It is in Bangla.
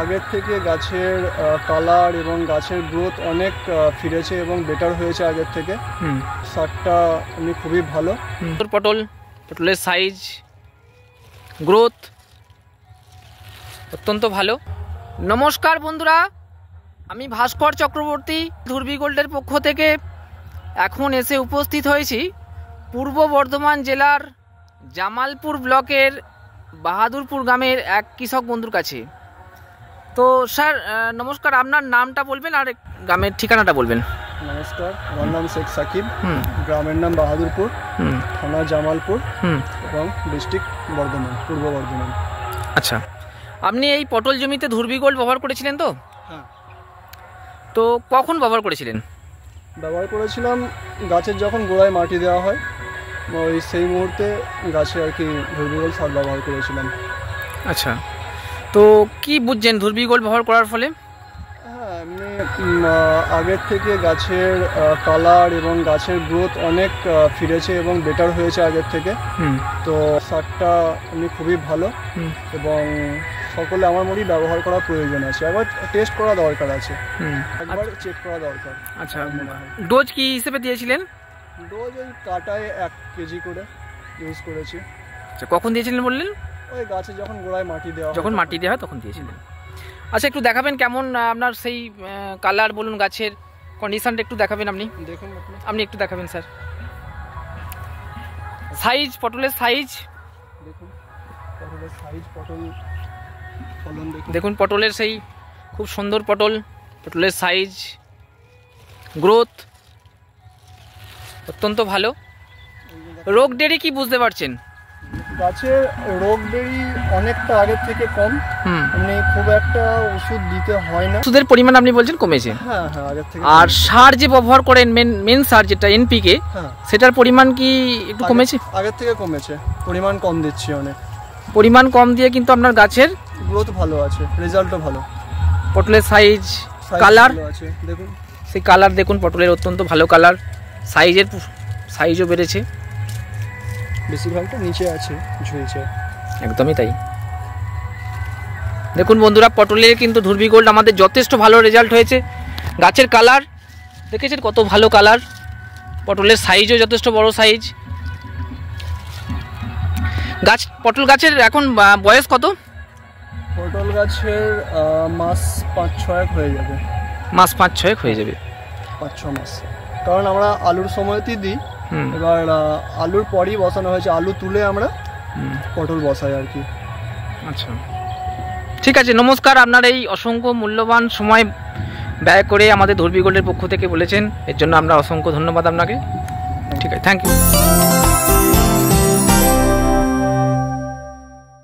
আগের থেকে গাছের কালার এবং গাছের গ্রোথ অনেক ফিরেছে এবং বেটার হয়েছে আগের থেকে। সারটা এমনি খুবই ভালো। পটলের সাইজ গ্রোথ অত্যন্ত ভালো। নমস্কার বন্ধুরা, আমি ভাস্কর চক্রবর্তী ধ্রুবী গোল্ডের পক্ষ থেকে এখন এসে উপস্থিত হয়েছি পূর্ব বর্ধমান জেলার জামালপুর ব্লকের বাহাদুরপুর গ্রামের এক কৃষক বন্ধুর কাছে। তো স্যার নমস্কার, আপনার নামটা বলবেন আর গ্রামের ঠিকানাটা বলবেন। নমস্কার, আমার নাম শেখ সাকিব, গ্রামের নাম বাহাদুরপুর, থানা জামালপুর এবং ডিস্ট্রিক্ট বর্ধমান, পূর্ব বর্ধমান। আচ্ছা, আপনি এই পটল জমিতে ধ্রুবী গোল্ড ব্যবহার করেছিলেন তো? হ্যাঁ। তো কখন ব্যবহার করেছিলেন? ব্যবহার করেছিলাম গাছের যখন গোড়ায় মাটি দেওয়া হয় ওই সেই মুহূর্তে গাছে আর কি ধ্রুবী গোল্ড সার ব্যবহার করেছিলাম। আচ্ছা, তো কি বুঝছেন ধ্রুবী গোল্ড ব্যবহার করার ফলে? হ্যাঁ, এমনি আগের থেকে গাছের কালার এবং গাছের গ্রোথ অনেক ফিরেছে এবং বেটার হয়েছে আগের থেকে। তো সারটা এমনি খুবই ভালো এবং সকলে আমার মনে ব্যবহার করা প্রয়োজন আছে। একবার টেস্ট করা দরকার আছে, একবার চেক করা দরকার। আচ্ছা, ডোজ কি হিসেবে দিয়েছিলেন? ডোজ ওই কাটায় 1 কেজি করে ইউজ করেছি। আচ্ছা, কখন দিয়েছিলেন বললেন? ওই গাছে যখন গোড়ায় মাটি দেওয়া হয়, যখন মাটি দেওয়া হয় তখন দিয়েছিলেন। আচ্ছা, একটু দেখাবেন কেমন আপনার সেই কালার বলুন, গাছের কন্ডিশনটা একটু দেখাবেন। দেখুন, আপনি একটু দেখাবেন স্যার। সাইজ, পটলের সাইজ দেখুন, পটলের সাইজ, পটল ফলন দেখুন, পটলের সেই খুব সুন্দর পটলের সাইজ গ্রোথ অত্যন্ত ভালো। রোগ দেরি কি বুঝতে পারছেন? গাছের রোগ দেরি অনেকটা আগের থেকে কম, মানে খুব একটা ওষুধ দিতে হয় না। ওষুধের পরিমাণ আপনি বলছেন কমেছে? হ্যাঁ হ্যাঁ, আগের থেকে। আর সার যে ব্যবহার করেন মেন সার যেটা এনপিকে, সেটার পরিমাণ কি একটু কমেছে? আগের থেকে কমেছে, পরিমাণ কম দিচ্ছি অনেক। পরিমাণ কম দিয়ে কিন্তু আপনার গাছের গ্রোথ ভালো আছে, রেজাল্টও ভালো। পটলের সাইজ, কালার আছে দেখুন, সেই কালার দেখুন, পটলের অত্যন্ত ভালো কালার, সাইজও বেড়েছে, বেশিরভাগটা নিচে আছে, ঝুলছে। একদমই তাই। দেখুন বন্ধুরা, পটলের কিন্তু ধ্রুবী গোল্ড আমাদের যথেষ্ট ভালো রেজাল্ট হয়েছে। গাছের কালার দেখেছেন কত ভালো কালার, পটলের সাইজও যথেষ্ট বড় সাইজ। পটল গাছের এখন বয়স কত? পটল গাছের মাস 5-6 হয়ে যাবে। মাস 5-6 হয়ে যাবে, 5-6 মাস। কারণ আমরা আলুর সময়তেই দিই, এবার আলুর পরই বসানো হয়েছে, আলু তুলে আমরা পটল বসাই আর কি। আচ্ছা, ঠিক আছে, নমস্কার। আপনার এই অসংখ্য মূল্যবান সময় ব্যয় করে আমাদের ধ্রুবী গোল্ডের পক্ষ থেকে বলেছেন, এর জন্য আমরা অসংখ্য ধন্যবাদ আপনাকে। ঠিক আছে, থ্যাংক ইউ।